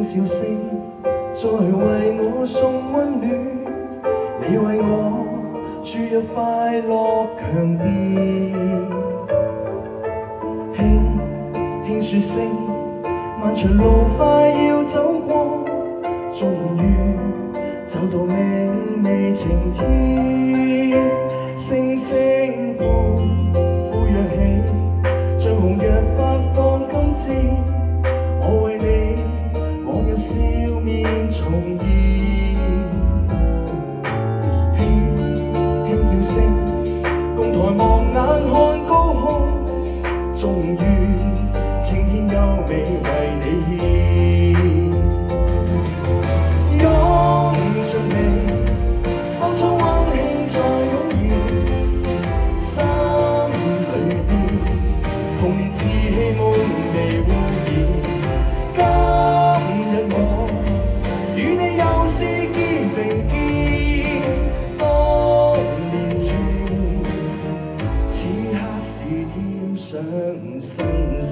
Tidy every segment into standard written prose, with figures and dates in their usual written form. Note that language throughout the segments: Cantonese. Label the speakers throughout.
Speaker 1: 輕笑聲，再為我送溫暖。你為我注入快樂強電，輕輕說聲，漫長路快要走過，終於找到明媚晴天。星星呼呼躍起，像紅日發放金箭。我為你往日笑面重現，輕輕叫聲，共抬望眼看高空，終於青天優美為你獻。擁着你，當初溫馨再湧現，心裏邊童年稚氣夢未污染。今日我與你又是肩並肩，當年情，此刻是添上新鮮。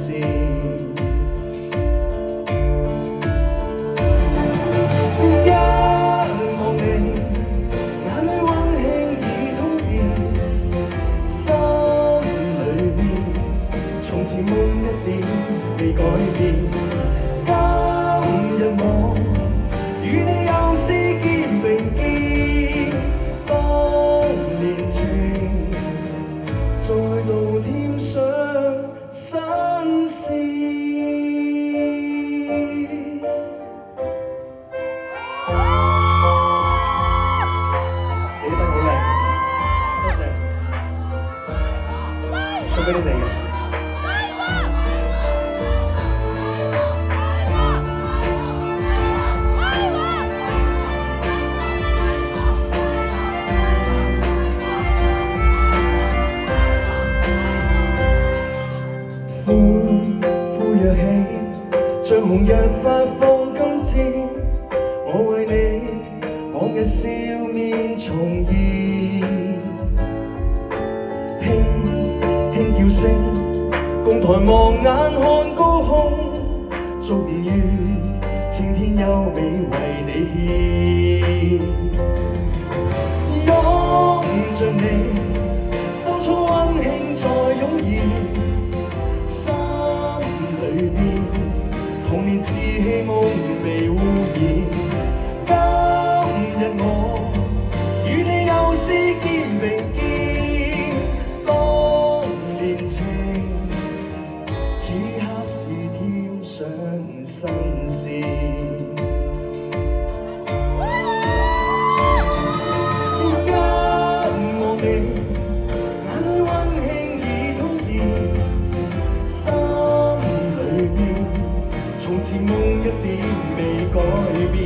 Speaker 1: 夢一點未改變，今日我與你又是肩並肩，當年情再度添上新鮮。記得好靚，多謝，送俾你哋嘅。呼呼躍起，像紅日發放金箭。我為你往日笑面重現，輕輕叫聲，共抬望眼看高空，終於青天優美為你獻。擁着你，當初溫馨再湧現。童年稚氣夢未污染，今日我與你又是肩並肩，當年情，此刻是添上新鮮。一望你，眼裏溫馨已通電，心裏邊從前夢一點未改變。